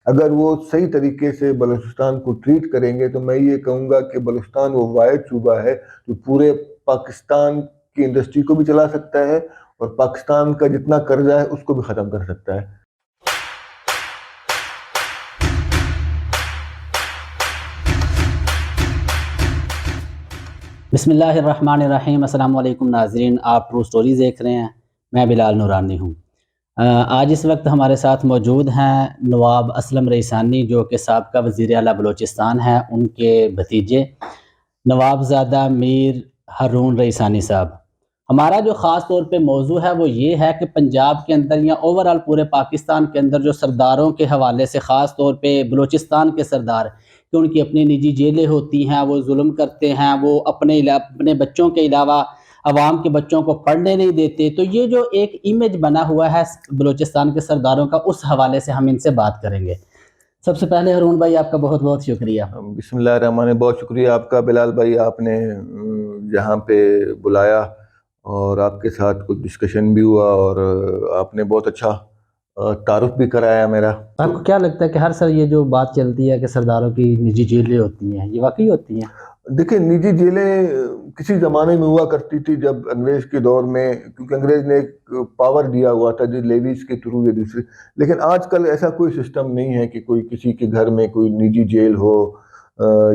اگر وہ صحیح طریقے سے بلوچستان کو ٹریٹ کریں گے تو میں یہ کہوں گا کہ بلوچستان وہ واحد صوبہ ہے جو پورے پاکستان کی انڈسٹری کو بھی چلا سکتا ہے اور پاکستان کا جتنا قرضہ ہے اس کو بھی ختم کر سکتا ہے۔ بسم اللہ الرحمن الرحیم۔ السلام علیکم ناظرین، آپ ٹرو سٹوریز دیکھ رہے ہیں، میں بلال نورانی ہوں۔ آج اس وقت ہمارے ساتھ موجود ہیں نواب اسلم ریسانی، جو کہ سابقہ وزیر اعلیٰ بلوچستان ہیں، ان کے بھتیجے نواب زادہ میر ہارون ریسانی صاحب۔ ہمارا جو خاص طور پہ موضوع ہے وہ یہ ہے کہ پنجاب کے اندر یا اوورآل پورے پاکستان کے اندر جو سرداروں کے حوالے سے، خاص طور پہ بلوچستان کے سردار، کہ ان کی اپنی نجی جیلیں ہوتی ہیں، وہ ظلم کرتے ہیں، وہ اپنے بچوں کے علاوہ عوام کے بچوں کو پڑھنے نہیں دیتے، تو یہ جو ایک امیج بنا ہوا ہے بلوچستان کے سرداروں کا، اس حوالے سے ہم ان سے بات کریں گے۔ سب سے پہلے ہارون بھائی آپ کا بہت بہت شکریہ۔ بسم اللہ الرحمن الرحیم، بہت شکریہ آپ کا بلال بھائی، آپ نے یہاں پہ بلایا اور آپ کے ساتھ کچھ ڈسکشن بھی ہوا اور آپ نے بہت اچھا تعارف بھی کرایا میرا۔ آپ کو کیا لگتا ہے کہ ہر سر یہ جو بات چلتی ہے کہ سرداروں کی نجی جیلیں ہوتی ہیں، یہ واقعی ہوتی ہیں؟ دیکھیں، نجی جیلیں کسی زمانے میں ہوا کرتی تھی جب انگریز کے دور میں، کیونکہ انگریز نے ایک پاور دیا ہوا تھا جو لیویز کے تھرو یا دوسری، لیکن آج کل ایسا کوئی سسٹم نہیں ہے کہ کوئی کسی کے گھر میں کوئی نجی جیل ہو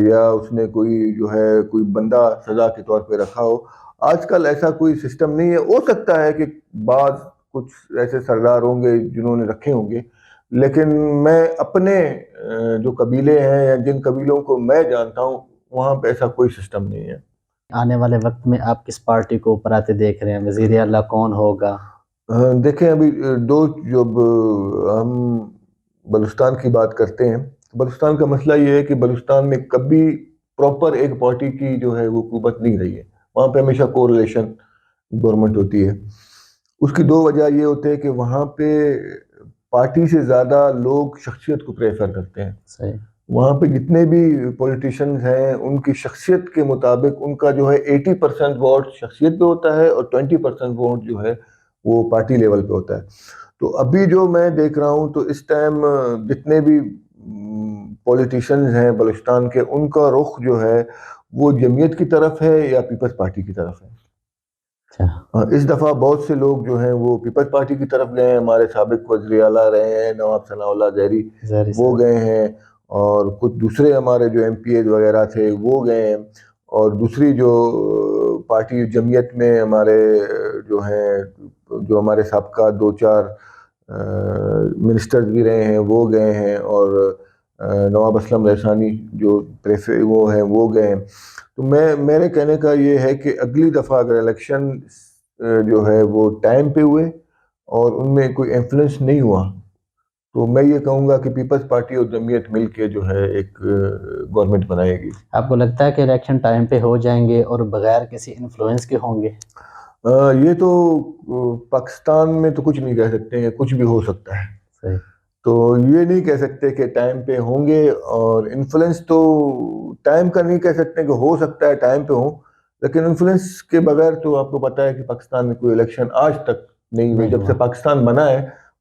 یا اس نے کوئی بندہ سزا کے طور پہ رکھا ہو۔ آج کل ایسا کوئی سسٹم نہیں ہے۔ ہو سکتا ہے کہ بعض کچھ ایسے سردار ہوں گے جنہوں نے رکھے ہوں گے، لیکن میں اپنے جو قبیلے ہیں یا جن قبیلوں کو میں جانتا ہوں وہاں پہ ایسا کوئی سسٹم نہیں ہے۔ آنے والے وقت میں آپ کس پارٹی کو اوپر آتے دیکھ رہے ہیں؟ وزیر اعلیٰ کون ہوگا؟ دیکھیں، ابھی جب ہم بلوچستان کی بات کرتے ہیں، بلوچستان کا مسئلہ یہ ہے کہ بلوچستان میں کبھی پراپر ایک پارٹی کی جو ہے وہ حکومت نہیں رہی ہے۔ وہاں پہ ہمیشہ کوریلیشن گورنمنٹ ہوتی ہے۔ اس کی دو وجہ یہ ہوتے ہیں کہ وہاں پہ پارٹی سے زیادہ لوگ شخصیت کو پریفر کرتے ہیں۔ صحیح۔ وہاں پہ جتنے بھی پولیٹیشینز ہیں ان کی شخصیت کے مطابق ان کا جو ہے 80% ووٹ شخصیت پہ ہوتا ہے اور 20% ووٹ جو ہے وہ پارٹی لیول پہ ہوتا ہے۔ تو ابھی جو میں دیکھ رہا ہوں تو اس ٹائم جتنے بھی پولیٹیشینز ہیں بلوچستان کے، ان کا رخ جو ہے وہ جمعیت کی طرف ہے یا پیپلز پارٹی کی طرف ہے۔ اس دفعہ بہت سے لوگ جو ہیں وہ پیپلز پارٹی کی طرف گئے ہیں۔ ہمارے سابق وزیر اعلیٰ رہے ہیں نواب ثناء اللہ زہری، وہ گئے ہیں، اور کچھ دوسرے ہمارے جو ایم پی ایز وغیرہ تھے وہ گئے ہیں، اور دوسری جو پارٹی جمعیت میں ہمارے جو ہیں، جو ہمارے سابقہ 2-4 منسٹرز بھی رہے ہیں وہ گئے ہیں، اور نواب اسلم ریسانی جو وہ ہیں وہ گئے ہیں۔ تو میرے کہنے کا یہ ہے کہ اگلی دفعہ اگر الیکشن جو ہے وہ ٹائم پہ ہوئے اور ان میں کوئی انفلوئنس نہیں ہوا تو میں یہ کہوں گا کہ پیپلز پارٹی اور جمعیت مل کے جو ہے ایک گورنمنٹ بنائے گی۔ آپ کو لگتا ہے کہ الیکشن ٹائم پہ ہو جائیں گے اور بغیر کسی انفلوئنس کے ہوں گے؟ یہ تو پاکستان میں تو کچھ نہیں کہہ سکتے ہیں، کچھ بھی ہو سکتا ہے۔ صحیح۔ تو یہ نہیں کہہ سکتے کہ ٹائم پہ ہوں گے، اور انفلوئنس تو ٹائم کا نہیں کہہ سکتے کہ ہو سکتا ہے ٹائم پہ ہوں، لیکن انفلوئنس کے بغیر تو آپ کو پتہ ہے کہ پاکستان میں کوئی الیکشن آج تک نہیں ہوئی جب سے پاکستان بنا ہے،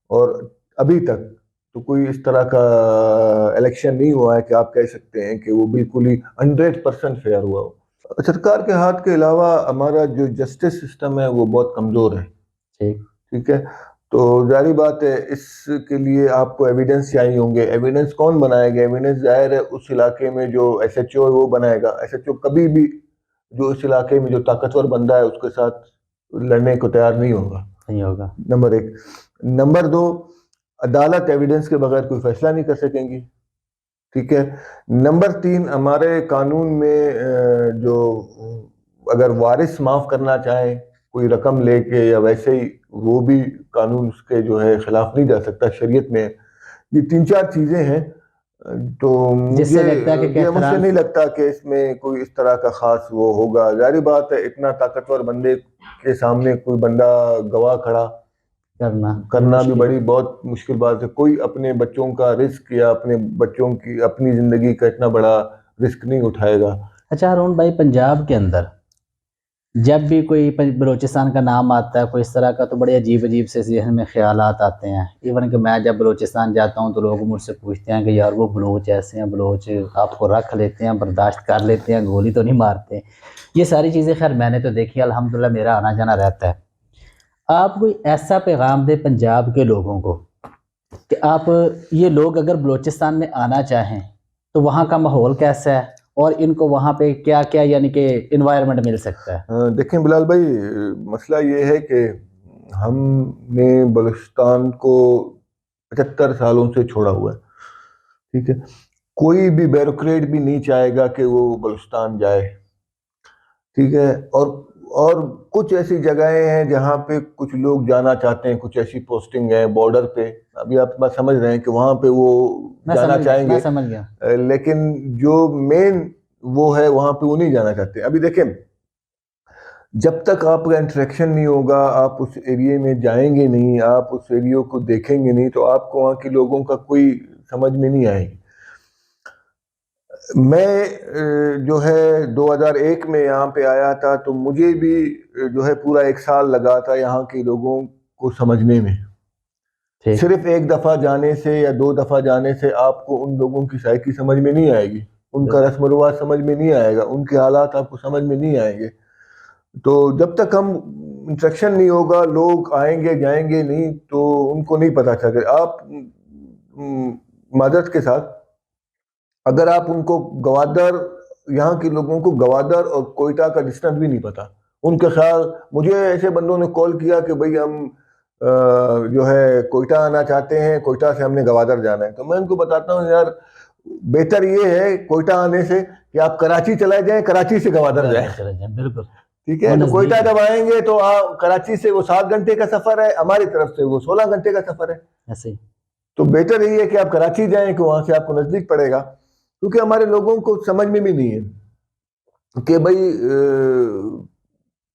اور ابھی تک تو کوئی اس طرح کا الیکشن نہیں ہوا ہے کہ آپ کہہ سکتے ہیں کہ وہ بالکل ہی 100% فیئر ہوا ہو۔ سرکار کے ہاتھ کے علاوہ ہمارا جو جسٹس سسٹم ہے وہ بہت کمزور ہے۔ ٹھیک ہے، تو ظاہری بات ہے اس کے لیے آپ کو ایویڈنس چاہیے ہوں گے۔ ایویڈنس کون بنائے گا؟ ایویڈنس ظاہر ہے اس علاقے میں جو ایس ایچ او ہے وہ بنائے گا۔ ایس ایچ او کبھی بھی جو اس علاقے میں جو طاقتور بندہ ہے اس کے ساتھ لڑنے کو تیار نہیں ہوگا۔ نمبر 1۔ نمبر 2، عدالت ایویڈنس کے بغیر کوئی فیصلہ نہیں کر سکیں گی۔ ٹھیک ہے۔ نمبر 3، ہمارے قانون میں جو اگر وارث معاف کرنا چاہے کوئی رقم لے کے یا ویسے ہی، وہ بھی قانون اس کے جو ہے خلاف نہیں جا سکتا، شریعت میں۔ یہ 3-4 چیزیں ہیں، تو مجھے نہیں لگتا کہ اس میں کوئی اس طرح کا خاص وہ ہوگا۔ ظاہری بات ہے اتنا طاقتور بندے کے سامنے کوئی بندہ گواہ کھڑا کرنا بھی بہت مشکل بات ہے۔ کوئی اپنے بچوں کا رسک یا اپنے بچوں کی اپنی زندگی کا اتنا بڑا رسک نہیں اٹھائے گا۔ اچھا ہارون بھائی، پنجاب کے اندر جب بھی کوئی بلوچستان کا نام آتا ہے کوئی اس طرح کا تو بڑے عجیب عجیب سے ذہن میں خیالات آتے ہیں. ایون کہ میں جب بلوچستان جاتا ہوں تو لوگ مجھ سے پوچھتے ہیں کہ یار وہ بلوچ ایسے ہیں، بلوچ آپ کو رکھ لیتے ہیں، برداشت کر لیتے ہیں، گولی تو نہیں مارتے. یہ ساری چیزیں خیر میں نے تو دیکھی، الحمدللہ میرا آنا جانا رہتا ہے. آپ کوئی ایسا پیغام دے پنجاب کے لوگوں کو کہ آپ یہ لوگ اگر بلوچستان میں آنا چاہیں تو وہاں کا ماحول کیسا ہے اور ان کو وہاں پہ کیا کیا یعنی کہ انوائرمنٹ مل سکتا ہے؟ دیکھیں بلال بھائی، مسئلہ یہ ہے کہ ہم نے بلوچستان کو 75 سالوں سے چھوڑا ہوا ہے، ٹھیک ہے. کوئی بھی بیوروکریٹ بھی نہیں چاہے گا کہ وہ بلوچستان جائے، ٹھیک ہے. اور کچھ ایسی جگہیں ہیں جہاں پہ کچھ لوگ جانا چاہتے ہیں، کچھ ایسی پوسٹنگ ہے بارڈر پہ، ابھی آپ بات سمجھ رہے ہیں کہ وہاں پہ وہ جانا چاہیں میں گے، سمجھ گیا. لیکن جو مین وہ ہے وہاں پہ وہ نہیں جانا چاہتے. ابھی دیکھیں، جب تک آپ کا انٹریکشن نہیں ہوگا، آپ اس ایریے میں جائیں گے نہیں، آپ اس ایریے کو دیکھیں گے نہیں، تو آپ کو وہاں کے لوگوں کا کوئی سمجھ میں نہیں آئے گی. میں جو ہے 2001 میں یہاں پہ آیا تھا تو مجھے بھی جو ہے پورا 1 سال لگا تھا یہاں کے لوگوں کو سمجھنے میں. ٹھیک. صرف 1 دفعہ جانے سے یا 2 دفعہ جانے سے آپ کو ان لوگوں کی سائیکی سمجھ میں نہیں آئے گی، ان کا رسم و رواج سمجھ میں نہیں آئے گا، ان کے حالات آپ کو سمجھ میں نہیں آئیں گے. تو جب تک ہم انٹریکشن نہیں ہوگا، لوگ آئیں گے جائیں گے نہیں، تو ان کو نہیں پتا چلے. آپ معذرت کے ساتھ اگر آپ ان کو گوادر، یہاں کے لوگوں کو گوادر اور کوئٹہ کا ڈسٹنس بھی نہیں پتا، ان کے خیال، مجھے ایسے بندوں نے کال کیا کہ بھئی ہم جو ہے کوئٹہ آنا چاہتے ہیں، کوئٹہ سے ہم نے گوادر جانا ہے. تو میں ان کو بتاتا ہوں یار بہتر یہ ہے کوئٹہ آنے سے کہ آپ کراچی چلے جائیں، کراچی سے گوادر جائیں. بالکل. ٹھیک ہے، تو کوئٹہ جب آئیں گے تو کراچی سے وہ 7 گھنٹے کا سفر ہے، ہماری طرف سے وہ 16 گھنٹے کا سفر ہے. ایسے تو بہتر یہی ہے کہ آپ کراچی جائیں کہ وہاں سے آپ کو نزدیک پڑے گا. کیونکہ ہمارے لوگوں کو سمجھ میں بھی نہیں ہے کہ بھئی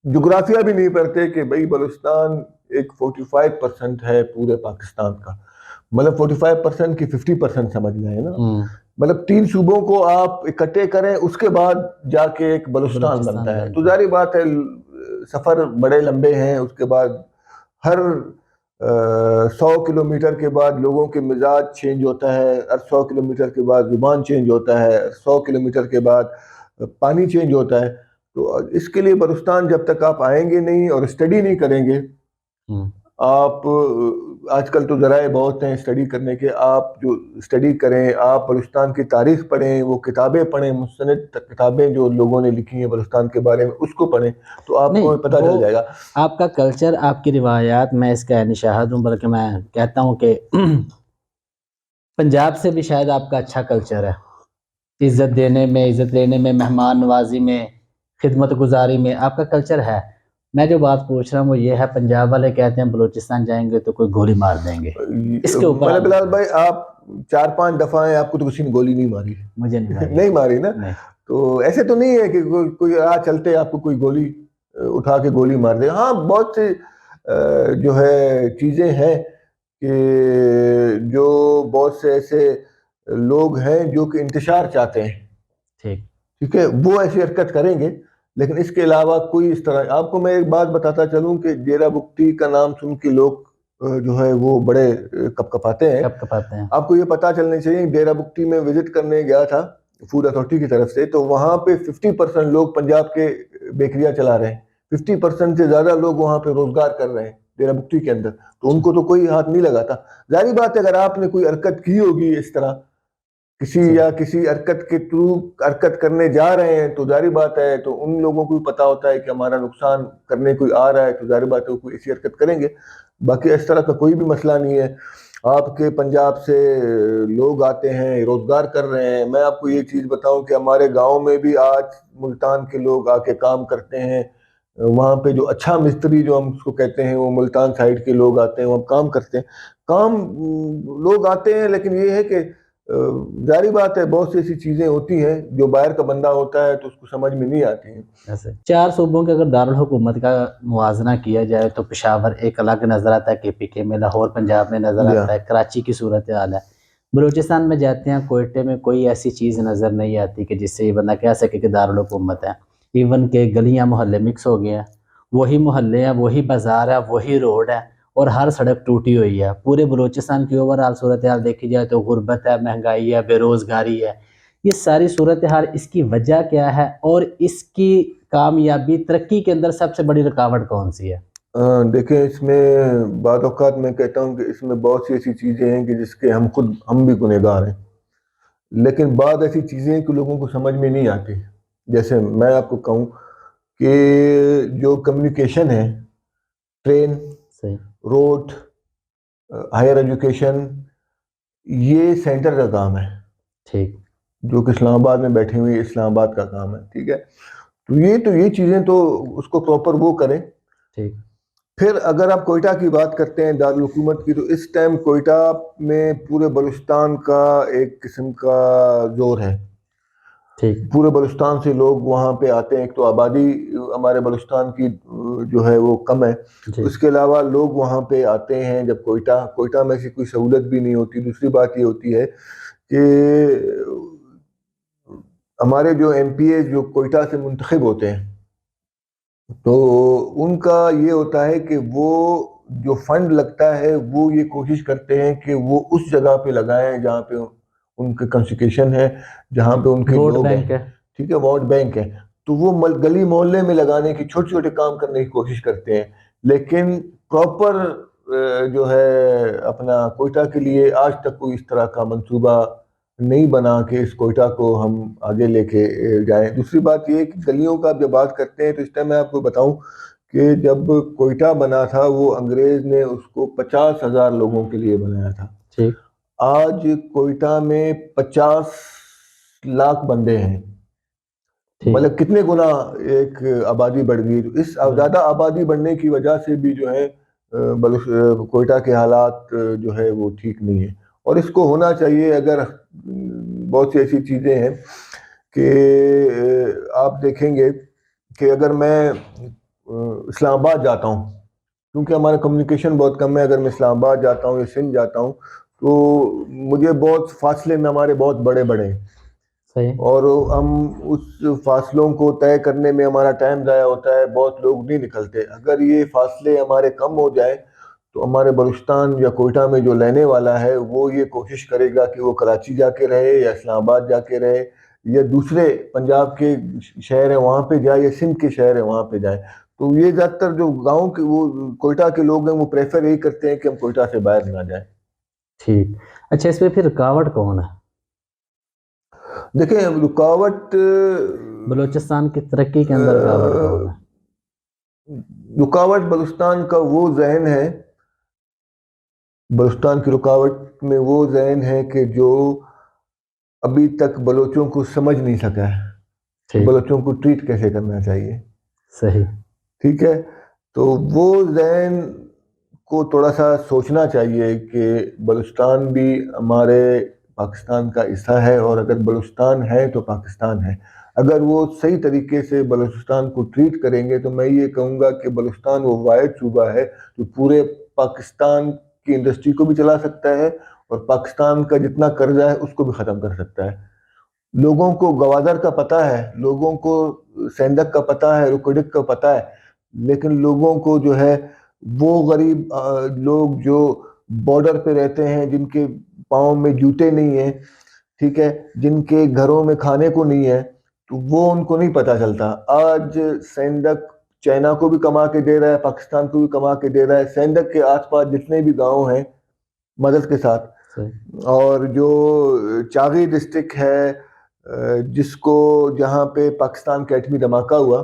جغرافیہ بھی نہیں پڑھتے کہ بھئی بلوچستان ایک 45% ہے پورے پاکستان کا، مطلب 45% کی 50% سمجھ لیں نا، مطلب 3 صوبوں کو آپ اکٹھے کریں اس کے بعد جا کے ایک بلوچستان بنتا ہے. تو ظاہری بات ہے سفر بڑے لمبے ہیں. اس کے بعد ہر 100 کلومیٹر کے بعد لوگوں کے مزاج چینج ہوتا ہے، ہر 100 کلومیٹر کے بعد زبان چینج ہوتا ہے، 100 کلومیٹر کے بعد پانی چینج ہوتا ہے. تو اس کے لیے بلوچستان جب تک آپ آئیں گے نہیں اور اسٹڈی نہیں کریں گے، آپ آج کل تو ذرائع بہت ہیں اسٹڈی کرنے کے، آپ جو اسٹڈی کریں، آپ بلوچستان کی تاریخ پڑھیں، وہ کتابیں پڑھیں، مستند کتابیں جو لوگوں نے لکھی ہیں بلوچستان کے بارے میں اس کو پڑھیں تو آپ کو پتہ چل جائے گا. آپ کا کلچر، آپ کی روایات، میں اس کا نشاہد ہوں، بلکہ میں کہتا ہوں کہ پنجاب سے بھی شاید آپ کا اچھا کلچر ہے، عزت دینے میں، عزت لینے میں، مہمان نوازی میں، خدمت گزاری میں آپ کا کلچر ہے. میں جو بات پوچھ رہا ہوں وہ یہ ہے، پنجاب والے کہتے ہیں بلوچستان جائیں گے تو کوئی گولی مار دیں گے. اس کے اوپر بلال بھائی آپ 4-5 دفعہ ہیں، آپ کو تو کسی نے گولی نہیں ماری؟ مجھے نہیں ماری نا. تو ایسے تو نہیں ہے کہ کوئی راہ چلتے آپ کو کوئی گولی اٹھا کے گولی مار دے. ہاں بہت سی جو ہے چیزیں ہیں کہ جو بہت سے ایسے لوگ ہیں جو کہ انتشار چاہتے ہیں، ٹھیک ہے، وہ ایسی حرکت کریں گے. لیکن اس کے علاوہ کوئی اس طرح، آپ کو میں ایک بات بتاتا چلوں کہ ڈیرہ بگٹی کا نام سن کے لوگ جو ہے وہ بڑے کپ کپاتے ہیں. آپ کو یہ پتا چلنا چاہیے ڈیرہ بگٹی میں وزٹ کرنے گیا تھا فوڈ اتھارٹی کی طرف سے، تو وہاں پہ 50% لوگ پنجاب کے بیکریاں چلا رہے ہیں، 50% سے زیادہ لوگ وہاں پہ روزگار کر رہے ہیں ڈیرہ بگٹی کے اندر. تو ان کو تو کوئی ہاتھ نہیں لگاتا. ظاہری بات ہے اگر آپ نے کوئی حرکت کی ہوگی اس طرح کسی حرکت کے تھرو حرکت کرنے جا رہے ہیں، تو ظاہری بات ہے تو ان لوگوں کو بھی پتا ہوتا ہے کہ ہمارا نقصان کرنے کوئی آ رہا ہے، تو ظاہری بات ہے وہ کوئی ایسی حرکت کریں گے. باقی اس طرح کا کوئی بھی مسئلہ نہیں ہے. آپ کے پنجاب سے لوگ آتے ہیں، روزگار کر رہے ہیں. میں آپ کو یہ چیز بتاؤں کہ ہمارے گاؤں میں بھی آج ملتان کے لوگ آ کے کام کرتے ہیں. وہاں پہ جو اچھا مستری جو ہم اس کو کہتے ہیں، وہ ملتان سائڈ کے لوگ آتے ہیں، وہ کام کرتے ہیں. کام لوگ آتے ہیں، لیکن یہ ہے کہ ظاہری بات ہے بہت سی ایسی چیزیں ہوتی ہیں جو باہر کا بندہ ہوتا ہے تو اس کو سمجھ میں نہیں آتی ہیں. 4 صوبوں کے اگر دارالحکومت کا موازنہ کیا جائے تو پشاور ایک الگ نظر آتا ہے، KPK میں، لاہور پنجاب میں نظر آتا ہے، کراچی کی صورتحال ہے. بلوچستان میں جاتے ہیں، کوئٹے میں کوئی ایسی چیز نظر نہیں آتی کہ جس سے یہ بندہ کہہ سکے کہ دارالحکومت ہے. ایون کہ گلیاں محلے مکس ہو گئے ہیں، وہی محلے ہیں، وہی بازار ہے، وہی روڈ ہے، اور ہر سڑک ٹوٹی ہوئی ہے۔ پورے بلوچستان کی اوورآل صورتحال دیکھی جائے تو غربت ہے، مہنگائی ہے، بے روزگاری ہے۔ یہ ساری صورتحال، اس کی وجہ کیا ہے اور اس کی کامیابی ترقی کے اندر سب سے بڑی رکاوٹ کون سی ہے؟ دیکھیں، اس میں بعض اوقات میں کہتا ہوں کہ اس میں بہت سی ایسی چیزیں ہیں کہ جس کے ہم بھی گنہگار ہیں، لیکن بعض ایسی چیزیں کہ لوگوں کو سمجھ میں نہیں آتی۔ جیسے میں آپ کو کہوں کہ جو کمیونیکیشن ہے، ٹرین، صحیح، روڈ، ہائر ایجوکیشن، یہ سینٹر کا کام ہے، ٹھیک، جو کہ اسلام آباد میں بیٹھے ہوئے اسلام آباد کا کام ہے، ٹھیک ہے۔ تو یہ چیزیں تو اس کو پراپر وہ کریں۔ ٹھیک، پھر اگر آپ کوئٹہ کی بات کرتے ہیں، دارالحکومت کی، تو اس ٹائم کوئٹہ میں پورے بلوچستان کا ایک قسم کا زور ہے۔ ٹھیک، پورے بلوچستان سے لوگ وہاں پہ آتے ہیں۔ ایک تو آبادی ہمارے بلوچستان کی جو ہے وہ کم ہے، جی، اس کے علاوہ لوگ وہاں پہ آتے ہیں جب کوئٹہ میں سے کوئی سہولت بھی نہیں ہوتی۔ دوسری بات یہ ہوتی ہے کہ ہمارے جو ایم پی اے جو کوئٹہ سے منتخب ہوتے ہیں، تو ان کا یہ ہوتا ہے کہ وہ جو فنڈ لگتا ہے وہ یہ کوشش کرتے ہیں کہ وہ اس جگہ پہ لگائیں جہاں پہ ان کے کنسٹیٹیوشن ہے، جہاں پہ ان کے ووٹ لوگ ہیں، بینک ہے، ٹھیک ہے، ووٹ بینک ہے۔ تو وہ گلی محلے میں لگانے کی چھوٹے چھوٹے کام کرنے کی کوشش کرتے ہیں، لیکن پراپر جو ہے اپنا کوئٹہ کے لیے آج تک کوئی اس طرح کا منصوبہ نہیں بنا کہ اس کوئٹہ کو ہم آگے لے کے جائیں۔ دوسری بات یہ کہ گلیوں کا جب بات کرتے ہیں تو اس ٹائم میں آپ کو بتاؤں کہ جب کوئٹہ بنا تھا، وہ انگریز نے اس کو 50,000 لوگوں کے لیے بنایا تھا۔ ٹھیک، آج کوئٹہ میں 50 لاکھ بندے ہیں، ٹھیک، مطلب کتنے گنا ایک آبادی بڑھ گئی۔ تو اس زیادہ آبادی بڑھنے کی وجہ سے بھی جو ہے کوئٹہ کے حالات جو ہے وہ ٹھیک نہیں ہے، اور اس کو ہونا چاہیے۔ اگر بہت سی ایسی چیزیں ہیں کہ آپ دیکھیں گے کہ اگر میں اسلام آباد جاتا ہوں، کیونکہ ہمارا کمیونیکیشن بہت کم ہے، اگر میں اسلام آباد جاتا ہوں یا سندھ جاتا ہوں تو مجھے بہت فاصلے میں ہمارے بہت بڑے بڑے ہیں، صحیح، اور ہم اس فاصلوں کو طے کرنے میں ہمارا ٹائم ضائع ہوتا ہے، بہت لوگ نہیں نکلتے۔ اگر یہ فاصلے ہمارے کم ہو جائیں تو ہمارے بلوچستان یا کوئٹہ میں جو لینے والا ہے وہ یہ کوشش کرے گا کہ وہ کراچی جا کے رہے یا اسلام آباد جا کے رہے یا دوسرے پنجاب کے شہر ہیں وہاں پہ جائے یا سندھ کے شہر ہیں وہاں پہ جائے۔ تو یہ زیادہ تر جو گاؤں کے وہ کوئٹہ کے لوگ ہیں وہ پریفر یہی کرتے ہیں کہ ہم کوئٹہ سے باہر نہ جائیں۔ ٹھیک۔ اچھا، اس میں پھر رکاوٹ کون ہے دیکھیں، رکاوٹ بلوچستان کی ترقی کے اندر؟ رکاوٹ کون ہے؟ رکاوٹ بلوچستان کا وہ ذہن ہے، بلوچستان کی رکاوٹ میں وہ ذہن ہے کہ جو ابھی تک بلوچوں کو سمجھ نہیں سکا ہے، ٹھیک، بلوچوں کو ٹریٹ کیسے کرنا چاہیے، صحیح، ٹھیک ہے۔ تو وہ ذہن کو تھوڑا سا سوچنا چاہیے کہ بلوچستان بھی ہمارے پاکستان کا حصہ ہے، اور اگر بلوچستان ہے تو پاکستان ہے۔ اگر وہ صحیح طریقے سے بلوچستان کو ٹریٹ کریں گے تو میں یہ کہوں گا کہ بلوچستان وہ واحد صوبہ ہے جو پورے پاکستان کی انڈسٹری کو بھی چلا سکتا ہے، اور پاکستان کا جتنا قرضہ ہے اس کو بھی ختم کر سکتا ہے۔ لوگوں کو گوادر کا پتہ ہے، لوگوں کو سینڈک کا پتہ ہے، رکوڈک کا پتہ ہے، لیکن لوگوں کو جو ہے وہ غریب لوگ جو بارڈر پہ رہتے ہیں، جن کے پاؤں میں جوتے نہیں ہیں، ٹھیک ہے، جن کے گھروں میں کھانے کو نہیں ہے، تو وہ ان کو نہیں پتہ چلتا۔ آج سینڈک چائنا کو بھی کما کے دے رہا ہے، پاکستان کو بھی کما کے دے رہا ہے۔ سینڈک کے آس پاس جتنے بھی گاؤں ہیں مدد کے ساتھ، صحیح، اور جو چاغی ڈسٹرکٹ ہے جس کو جہاں پہ پاکستان کا ایٹمی دھماکہ ہوا،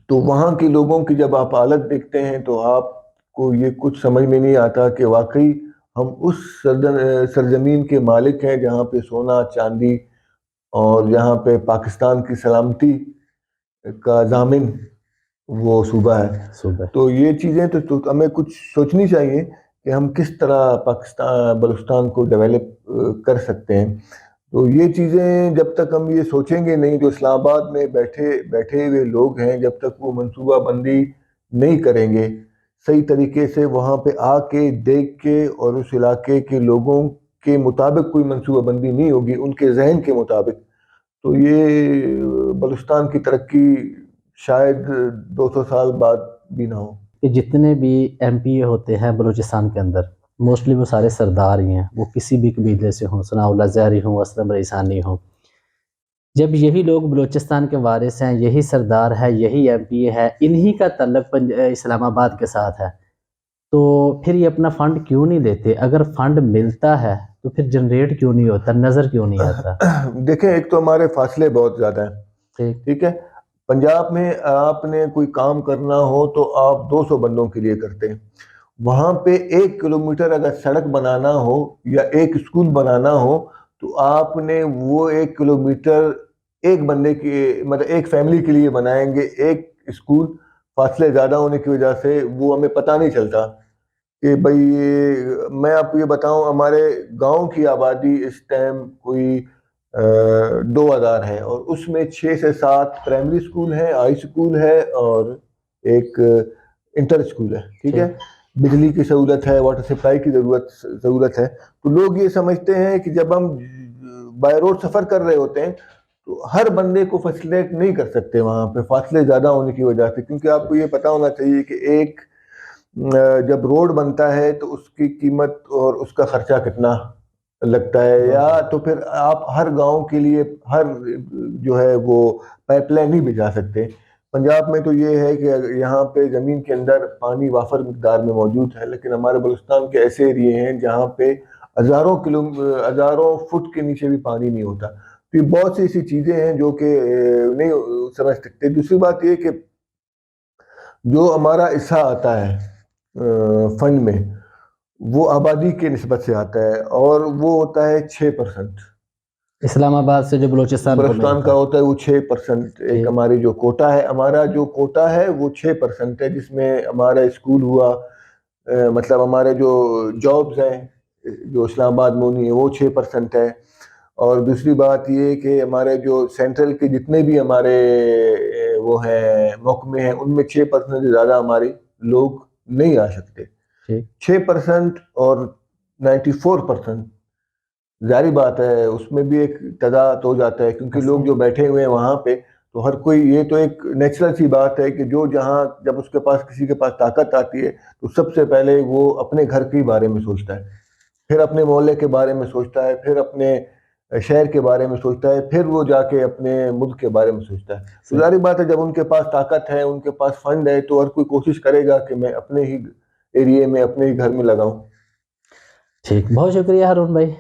تو وہاں کے لوگوں کی جب آپ حالت دیکھتے ہیں تو آپ کو یہ کچھ سمجھ میں نہیں آتا کہ واقعی ہم اس سرزمین کے مالک ہیں جہاں پہ سونا چاندی اور جہاں پہ پاکستان کی سلامتی کا ضامن وہ صوبہ ہے۔ صوبہ، تو یہ چیزیں تو ہمیں کچھ سوچنی چاہیے کہ ہم کس طرح بلوچستان کو ڈیولپ کر سکتے ہیں۔ تو یہ چیزیں جب تک ہم یہ سوچیں گے نہیں، جو اسلام آباد میں بیٹھے ہوئے لوگ ہیں، جب تک وہ منصوبہ بندی نہیں کریں گے صحیح طریقے سے، وہاں پہ آ کے دیکھ کے اور اس علاقے کے لوگوں کے مطابق کوئی منصوبہ بندی نہیں ہوگی، ان کے ذہن کے مطابق، تو یہ بلوچستان کی ترقی شاید 200 سال بعد بھی نہ ہو. کہ جتنے بھی ایم پی اے ہوتے ہیں بلوچستان کے اندر موسٹلی وہ سارے سردار ہی ہیں، وہ کسی بھی قبیلے سے ہوں، ثناء اللہ زہری ہوں، اسلم ریسانی ہوں. جب یہی لوگ بلوچستان کے وارث ہیں، یہی سردار ہے، یہی ایم پی اے ہے، انہی کا تعلق اسلام آباد کے ساتھ ہے، تو پھر یہ اپنا فنڈ کیوں نہیں دیتے؟ اگر فنڈ ملتا ہے تو پھر جنریٹ کیوں نہیں ہوتا، نظر کیوں نہیں آتا؟ دیکھیں، ایک تو ہمارے فاصلے بہت زیادہ ہیں، ٹھیک ہے. پنجاب میں آپ نے کوئی کام کرنا ہو تو آپ 200 بندوں کے لیے کرتے ہیں. وہاں پہ 1 کلومیٹر اگر سڑک بنانا ہو یا ایک اسکول بنانا ہو تو آپ نے وہ 1 کلومیٹر ایک بندے کی مطلب ایک فیملی کے لیے بنائیں گے. ایک اسکول فاصلے زیادہ ہونے کی وجہ سے وہ ہمیں پتہ نہیں چلتا کہ بھئی میں آپ کو یہ بتاؤں، ہمارے گاؤں کی آبادی اس ٹائم کوئی 2000 ہے، اور اس میں 6 سے 7 پرائمری اسکول ہے، ہائی اسکول ہے اور ایک انٹر اسکول ہے، ٹھیک ہے. بجلی کی سہولت ہے، واٹر سپلائی کی ضرورت ہے. تو لوگ یہ سمجھتے ہیں کہ جب ہم بائی روڈ سفر کر رہے ہوتے ہیں تو ہر بندے کو فیسلیٹ نہیں کر سکتے وہاں پہ، فاصلے زیادہ ہونے کی وجہ سے. کیونکہ آپ کو یہ پتا ہونا چاہیے کہ ایک جب روڈ بنتا ہے تو اس کی قیمت اور اس کا خرچہ کتنا لگتا ہے، یا تو پھر آپ ہر گاؤں کے لیے ہر جو ہے وہ پائپ لائن نہیں بچھا سکتے. پنجاب میں تو یہ ہے کہ یہاں پہ زمین کے اندر پانی وافر مقدار میں موجود ہے، لیکن ہمارے بلوچستان کے ایسے ایریے ہیں جہاں پہ ہزاروں فٹ کے نیچے بھی پانی نہیں ہوتا. تو یہ بہت سی ایسی چیزیں ہیں جو کہ نہیں سمجھ سکتے. دوسری بات یہ کہ جو ہمارا حصہ آتا ہے فنڈ میں، وہ آبادی کے نسبت سے آتا ہے اور وہ ہوتا ہے 6%. اسلام آباد سے جو بلوچستان کا ہوتا ہے وہ 6%. ایک ہماری جو کوٹا ہے، ہمارا جو کوٹا ہے وہ 6% ہے، جس میں ہمارا اسکول ہوا، مطلب ہمارے جو جابز ہیں جو اسلام آباد میں نہیں ہے وہ 6% ہے. اور دوسری بات یہ کہ ہمارے جو سینٹرل کے جتنے بھی ہمارے وہ ہیں محکمے ہیں، ان میں 6% سے زیادہ ہمارے لوگ نہیں آ سکتے. 6% اور 94%، ظاہری بات ہے اس میں بھی ایک تضاد ہو جاتا ہے، کیونکہ لوگ جو بیٹھے ہوئے ہیں وہاں پہ تو ہر کوئی، یہ تو ایک نیچرل سی بات ہے کہ جو جہاں جب اس کے پاس کسی کے پاس طاقت آتی ہے تو سب سے پہلے وہ اپنے گھر کے بارے میں سوچتا ہے، پھر اپنے محلے کے بارے میں سوچتا ہے، پھر اپنے شہر کے بارے میں سوچتا ہے، پھر وہ جا کے اپنے ملک کے بارے میں سوچتا ہے. تو ظاہری بات ہے جب ان کے پاس طاقت ہے، ان کے پاس فنڈ ہے، تو ہر کوئی کوشش کرے گا کہ میں اپنے ہی ایریے میں اپنے ہی گھر میں لگاؤں. ٹھیک، بہت شکریہ ہارون بھائی.